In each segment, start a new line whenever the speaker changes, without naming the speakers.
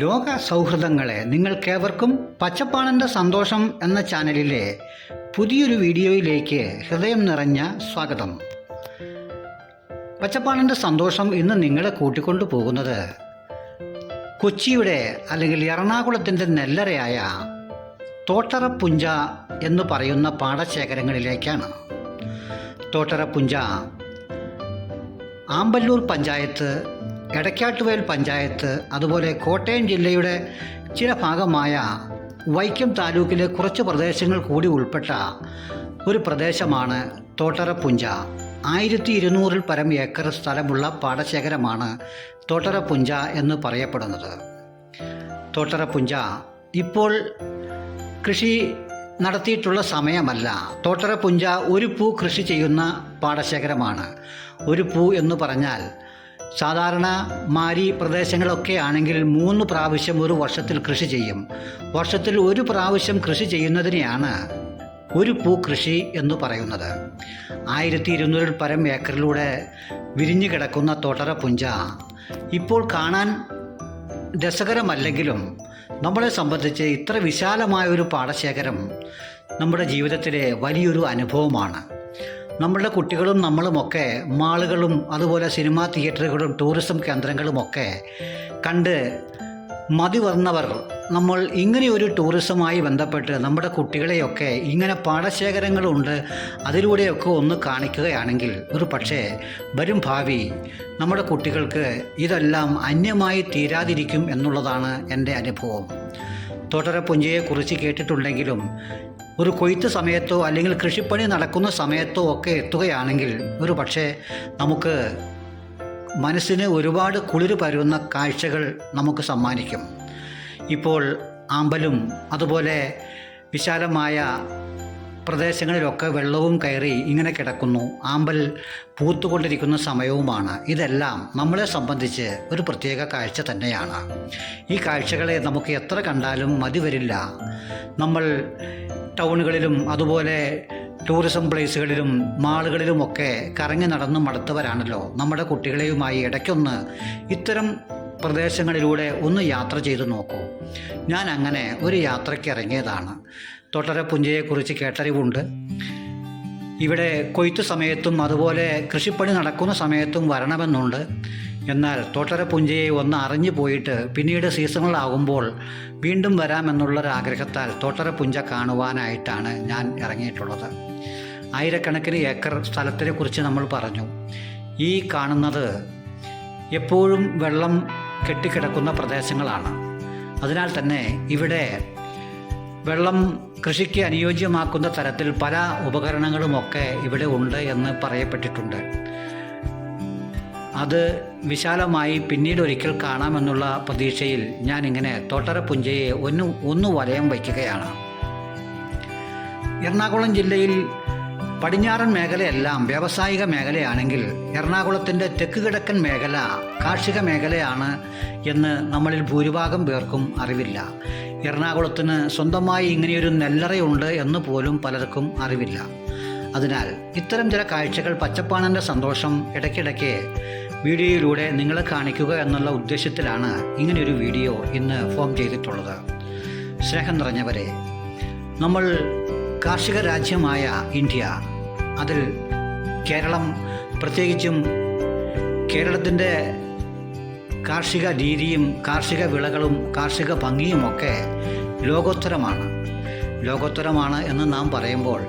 ലോക സൗഹൃദങ്ങളെ നിങ്ങൾക്കേവർക്കും പച്ചപ്പാണൻ്റെ സന്തോഷം എന്ന ചാനലിലെ പുതിയൊരു വീഡിയോയിലേക്ക് ഹൃദയം നിറഞ്ഞ സ്വാഗതം. പച്ചപ്പാണൻ്റെ സന്തോഷം ഇന്ന് നിങ്ങളെ കൂട്ടിക്കൊണ്ടു പോകുന്നത് കൊച്ചിയുടെ അല്ലെങ്കിൽ എറണാകുളത്തിൻ്റെ നെല്ലറയായ തോട്ടറപ്പുഞ്ച എന്ന് പറയുന്ന പാടശേഖരങ്ങളിലേക്കാണ്. തോട്ടറപ്പുഞ്ച ആമ്പല്ലൂർ പഞ്ചായത്ത്, എടക്കാട്ടുവയൽ പഞ്ചായത്ത്, അതുപോലെ കോട്ടയം ജില്ലയുടെ ചില ഭാഗമായ വൈക്കം താലൂക്കിലെ കുറച്ച് പ്രദേശങ്ങൾ കൂടി ഉൾപ്പെട്ട ഒരു പ്രദേശമാണ് തോട്ടറപ്പുഞ്ച. 1200 പരം ഏക്കർ സ്ഥലമുള്ള പാടശേഖരമാണ് തോട്ടറപ്പുഞ്ച എന്ന് പറയപ്പെടുന്നത്. തോട്ടറപ്പുഞ്ച ഇപ്പോൾ കൃഷി നടത്തിയിട്ടുള്ള സമയമല്ല. തോട്ടറപ്പുഞ്ച ഒരു പൂ കൃഷി ചെയ്യുന്ന പാടശേഖരമാണ്. ഒരു പൂ എന്ന് പറഞ്ഞാൽ സാധാരണ മാരി പ്രദേശങ്ങളൊക്കെ ആണെങ്കിൽ 3 പ്രാവശ്യം ഒരു വർഷത്തിൽ കൃഷി ചെയ്യും. വർഷത്തിൽ ഒരു പ്രാവശ്യം കൃഷി ചെയ്യുന്നതിനെയാണ് ഒരു പൂ കൃഷി എന്ന് പറയുന്നത്. 1200 പരം ഏക്കറിലൂടെ വിരിഞ്ഞു കിടക്കുന്ന തോട്ടറപ്പുഞ്ച ഇപ്പോൾ കാണാൻ രസകരമല്ലെങ്കിലും നമ്മളെ സംബന്ധിച്ച് ഇത്ര വിശാലമായ ഒരു പാടശേഖരം നമ്മുടെ ജീവിതത്തിലെ വലിയൊരു അനുഭവമാണ്. നമ്മളുടെ കുട്ടികളും നമ്മളുമൊക്കെ മാളുകളും അതുപോലെ സിനിമാ തിയേറ്ററുകളും ടൂറിസം കേന്ദ്രങ്ങളുമൊക്കെ കണ്ട് മതി വന്നവർ നമ്മൾ ഇങ്ങനെയൊരു ടൂറിസവുമായി ബന്ധപ്പെട്ട് നമ്മുടെ കുട്ടികളെയൊക്കെ ഇങ്ങനെ പാടശേഖരങ്ങളുണ്ട് അതിലൂടെയൊക്കെ ഒന്ന് കാണിക്കുകയാണെങ്കിൽ ഒരു പക്ഷേ വരും ഭാവി നമ്മുടെ കുട്ടികൾക്ക് ഇതെല്ലാം അന്യമായി തീരാതിരിക്കും എന്നുള്ളതാണ് എൻ്റെ അനുഭവം. തോട്ടറപ്പുഞ്ചയെക്കുറിച്ച് കേട്ടിട്ടുണ്ടെങ്കിലും ഒരു കൊയ്ത്ത് സമയത്തോ അല്ലെങ്കിൽ കൃഷിപ്പണി നടക്കുന്ന സമയത്തോ ഒക്കെ എത്തുകയാണെങ്കിൽ ഒരു പക്ഷേ നമുക്ക് മനസ്സിന് ഒരുപാട് കുളിര് പരുന്ന കാഴ്ചകൾ നമുക്ക് സമ്മാനിക്കും. ഇപ്പോൾ ആമ്പലും അതുപോലെ വിശാലമായ പ്രദേശങ്ങളിലൊക്കെ വെള്ളവും കയറി ഇങ്ങനെ കിടക്കുന്നു. ആമ്പൽ പൂത്തുകൊണ്ടിരിക്കുന്ന സമയവുമാണ്. ഇതെല്ലാം നമ്മളെ സംബന്ധിച്ച് ഒരു പ്രത്യേക കാഴ്ച തന്നെയാണ്. ഈ കാഴ്ചകളെ നമുക്ക് എത്ര കണ്ടാലും മതി വരില്ല. നമ്മൾ ടൗണുകളിലും അതുപോലെ ടൂറിസം പ്ലേസുകളിലും മാളുകളിലുമൊക്കെ കറങ്ങി നടന്ന് മടുത്തവരാണല്ലോ. നമ്മുടെ കുട്ടികളെയുമായി ഇടയ്ക്കൊന്ന് ഇത്തരം പ്രദേശങ്ങളിലൂടെ ഒന്ന് യാത്ര ചെയ്തു നോക്കൂ. ഞാൻ അങ്ങനെ ഒരു യാത്രയ്ക്ക് ഇറങ്ങിയതാണ്. തോട്ടറപ്പുഞ്ചയെക്കുറിച്ച് കേട്ടറിവുണ്ട്. ഇവിടെ കൊയ്ത്ത് സമയത്തും അതുപോലെ കൃഷിപ്പണി നടക്കുന്ന സമയത്തും വരണമെന്നുണ്ട്. എന്നാൽ തോട്ടറപ്പുഞ്ചയെ ഒന്ന് അറിഞ്ഞു പോയിട്ട് പിന്നീട് സീസണലാകുമ്പോൾ വീണ്ടും വരാമെന്നുള്ളൊരാഗ്രഹത്താൽ തോട്ടറപ്പുഞ്ച കാണുവാനായിട്ടാണ് ഞാൻ ഇറങ്ങിയിട്ടുള്ളത്. ആയിരക്കണക്കിന് ഏക്കർ സ്ഥലത്തിനെക്കുറിച്ച് നമ്മൾ പറഞ്ഞു. ഈ കാണുന്നത് എപ്പോഴും വെള്ളം കെട്ടിക്കിടക്കുന്ന പ്രദേശങ്ങളാണ്. അതിനാൽ തന്നെ ഇവിടെ വെള്ളം കൃഷിക്ക് അനുയോജ്യമാക്കുന്ന തരത്തിൽ പല ഉപകരണങ്ങളുമൊക്കെ ഇവിടെ ഉണ്ട് എന്ന് പറയപ്പെട്ടിട്ടുണ്ട്. അത് വിശാലമായി പിന്നീട് ഒരിക്കൽ കാണാമെന്നുള്ള പ്രതീക്ഷയിൽ ഞാനിങ്ങനെ തോട്ടറപ്പുഞ്ചയെ ഒന്ന് വലയം വയ്ക്കുകയാണ്. എറണാകുളം ജില്ലയിൽ പടിഞ്ഞാറൻ മേഖലയെല്ലാം വ്യാവസായിക മേഖലയാണെങ്കിൽ എറണാകുളത്തിൻ്റെ തെക്ക് കിഴക്കൻ മേഖല കാർഷിക മേഖലയാണ് എന്ന് നമ്മളിൽ ഭൂരിഭാഗം പേർക്കും അറിവില്ല. എറണാകുളത്തിന് സ്വന്തമായി ഇങ്ങനെയൊരു നെല്ലറയുണ്ട് എന്ന് പോലും പലർക്കും അറിവില്ല. അതിനാൽ ഇത്തരം ചില കാഴ്ചകൾ പച്ചപ്പാണൻ്റെ സന്തോഷം ഇടയ്ക്കിടയ്ക്ക് വീഡിയോയിലൂടെ നിങ്ങളെ കാണിക്കുക എന്നുള്ള ഉദ്ദേശത്തിലാണ് ഇങ്ങനെയൊരു വീഡിയോ ഇന്ന് ഫോം ചെയ്തിട്ടുള്ളത്. സ്നേഹം നിറഞ്ഞവരെ, നമ്മൾ കാർഷിക രാജ്യമായ ഇന്ത്യ, അതിൽ കേരളം പ്രത്യേകിച്ചും കേരളത്തിൻ്റെ കാർഷിക രീതിയും കാർഷിക വിളകളും കാർഷിക ഭംഗിയുമൊക്കെ ലോകോത്തരമാണ് എന്ന് നാം പറയുമ്പോൾ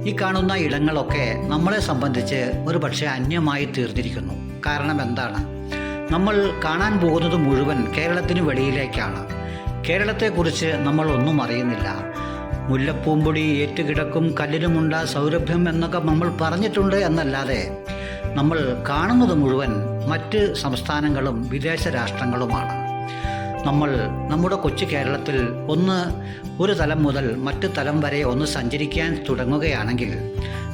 ഈ കാണുന്ന ഇടങ്ങളൊക്കെ നമ്മളെ സംബന്ധിച്ച് ഒരു പക്ഷേ അന്യമായി തീർന്നിരിക്കുന്നു. കാരണം എന്താണ്? നമ്മൾ കാണാൻ പോകുന്നത് മുഴുവൻ കേരളത്തിന് വെളിയിലേക്കാണ്. കേരളത്തെക്കുറിച്ച് നമ്മൾ ഒന്നും അറിയുന്നില്ല. മുല്ലപ്പൂമ്പൊടി ഏറ്റുകിടക്കും കല്ലിനുമുണ്ട സൗരഭ്യം എന്നൊക്കെ നമ്മൾ പറഞ്ഞിട്ടുണ്ട് എന്നല്ലാതെ നമ്മൾ കാണുന്നത് മുഴുവൻ മറ്റ് സംസ്ഥാനങ്ങളും വിദേശ രാഷ്ട്രങ്ങളുമാണ്. നമ്മൾ നമ്മുടെ കൊച്ചു കേരളത്തിൽ ഒരു തലം മുതൽ മറ്റു തലം വരെ ഒന്ന് സഞ്ചരിക്കാൻ തുടങ്ങുകയാണെങ്കിൽ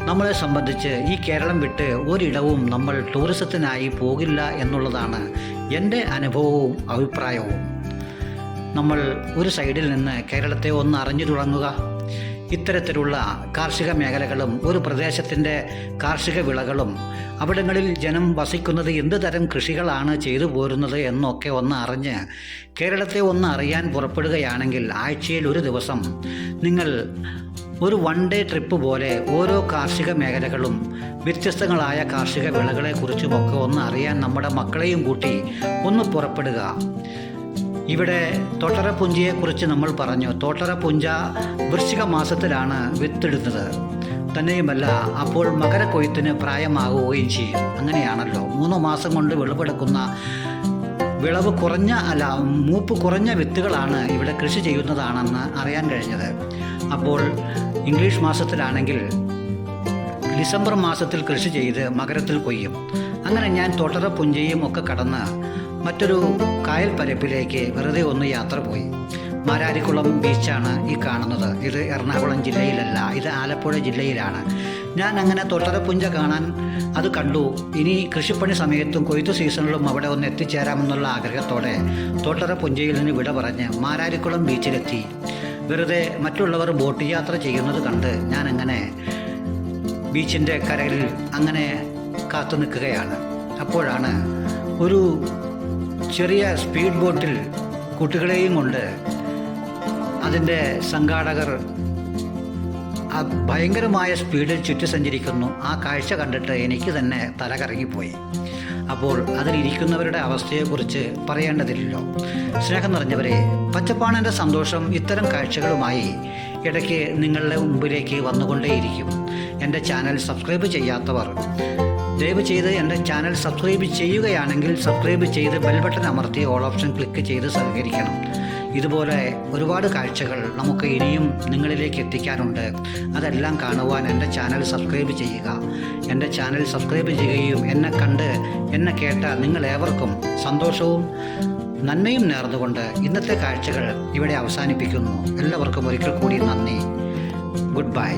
നമ്മളെ സംബന്ധിച്ച് ഈ കേരളം വിട്ട് ഒരിടവും നമ്മൾ ടൂറിസത്തിനായി പോകില്ല എന്നുള്ളതാണ് എൻ്റെ അനുഭവവും അഭിപ്രായവും. നമ്മൾ ഒരു സൈഡിൽ നിന്ന് കേരളത്തെ ഒന്ന് അറിഞ്ഞു തുടങ്ങുക. ഇത്തരത്തിലുള്ള കാർഷിക മേഖലകളും ഒരു പ്രദേശത്തിൻ്റെ കാർഷിക വിളകളും അവിടങ്ങളിൽ ജനം വസിക്കുന്നത് എന്ത് തരം കൃഷികളാണ് ചെയ്തു പോരുന്നത് എന്നൊക്കെ ഒന്ന് അറിഞ്ഞ് കേരളത്തെ ഒന്ന് അറിയാൻ പുറപ്പെടുകയാണെങ്കിൽ ആഴ്ചയിൽ ഒരു ദിവസം നിങ്ങൾ ഒരു വൺ ഡേ ട്രിപ്പ് പോലെ ഓരോ കാർഷിക മേഖലകളും വ്യത്യസ്തങ്ങളായ കാർഷിക വിളകളെക്കുറിച്ചുമൊക്കെ ഒന്ന് അറിയാൻ നമ്മുടെ മക്കളെയും കൂട്ടി ഒന്ന് പുറപ്പെടുക. ഇവിടെ തോട്ടറപ്പുഞ്ചയെക്കുറിച്ച് നമ്മൾ പറഞ്ഞു. തോട്ടറപ്പുഞ്ച വൃശ്ചിക മാസത്തിലാണ് വിത്തിടുന്നത്. തന്നെയുമല്ല, അപ്പോൾ മകരക്കൊയ്ത്തിന് പ്രായമാകുകയും ചെയ്യും. അങ്ങനെയാണല്ലോ, 3 മാസം കൊണ്ട് വിളവെടുക്കുന്ന മൂപ്പ് കുറഞ്ഞ വിത്തുകളാണ് ഇവിടെ കൃഷി ചെയ്യുന്നതാണെന്ന് അറിയാൻ കഴിഞ്ഞത്. അപ്പോൾ ഇംഗ്ലീഷ് മാസത്തിലാണെങ്കിൽ ഡിസംബർ മാസത്തിൽ കൃഷി ചെയ്ത് മകരത്തിൽ കൊയ്യും. അങ്ങനെ ഞാൻ തോട്ടറപ്പുഞ്ചയും ഒക്കെ കടന്ന് മറ്റൊരു കായൽ പരപ്പിലേക്ക് വെറുതെ ഒന്ന് യാത്ര പോയി. മാരാരിക്കുളം ബീച്ചാണ് ഈ കാണുന്നത്. ഇത് എറണാകുളം ജില്ലയിലല്ല, ഇത് ആലപ്പുഴ ജില്ലയിലാണ്. ഞാൻ അങ്ങനെ തോട്ടറപ്പുഞ്ച കാണാൻ അത് കണ്ടു. ഇനി കൃഷിപ്പണി സമയത്തും കൊയ്ത്തു സീസണിലും അവിടെ ഒന്ന് എത്തിച്ചേരാമെന്നുള്ള ആഗ്രഹത്തോടെ തോട്ടറപ്പുഞ്ചയിൽ നിന്ന് വിട പറഞ്ഞ് മാരാരിക്കുളം ബീച്ചിലെത്തി. വെറുതെ മറ്റുള്ളവർ ബോട്ട് യാത്ര ചെയ്യുന്നത് കണ്ട് ഞാനങ്ങനെ ബീച്ചിൻ്റെ കരയിൽ അങ്ങനെ കാത്തു നിൽക്കുകയാണ്. അപ്പോഴാണ് ഒരു ചെറിയ സ്പീഡ് ബോട്ടിൽ കുട്ടികളെയും കൊണ്ട് അതിൻ്റെ സംഘാടകർ ഭയങ്കരമായ സ്പീഡിൽ ചുറ്റി സഞ്ചരിക്കുന്നു. ആ കാഴ്ച കണ്ടിട്ട് എനിക്ക് തന്നെ തല കറങ്ങിപ്പോയി. അപ്പോൾ അതിലിരിക്കുന്നവരുടെ അവസ്ഥയെക്കുറിച്ച് പറയേണ്ടതില്ലല്ലോ. സ്നേഹം നിറഞ്ഞവരെ, പച്ചപ്പാണൻ്റെ സന്തോഷം ഇത്തരം കാഴ്ചകളുമായി ഇടയ്ക്ക് നിങ്ങളുടെ മുമ്പിലേക്ക് വന്നുകൊണ്ടേയിരിക്കും. എൻ്റെ ചാനൽ സബ്സ്ക്രൈബ് ചെയ്യാത്തവർ ദയവ് ചെയ്ത് എൻ്റെ ചാനൽ സബ്സ്ക്രൈബ് ചെയ്യുകയാണെങ്കിൽ സബ്സ്ക്രൈബ് ചെയ്ത് ബെൽ ബട്ടൺ അമർത്തി ഓൾ ഓപ്ഷൻ ക്ലിക്ക് ചെയ്ത് സഹകരിക്കണം. ഇതുപോലെ ഒരുപാട് കാഴ്ചകൾ നമുക്ക് ഇനിയും നിങ്ങളിലേക്ക് എത്തിക്കാനുണ്ട്. അതെല്ലാം കാണുവാൻ എൻ്റെ ചാനൽ സബ്സ്ക്രൈബ് ചെയ്യുക. എൻ്റെ ചാനൽ സബ്സ്ക്രൈബ് ചെയ്യുകയും എന്നെ കണ്ട് എന്നെ കേട്ട നിങ്ങളേവർക്കും സന്തോഷവും നന്മയും നേർന്നുകൊണ്ട് ഇന്നത്തെ കാഴ്ചകൾ ഇവിടെ അവസാനിപ്പിക്കുന്നു. എല്ലാവർക്കും ഒരിക്കൽ കൂടി നന്ദി. Good bye.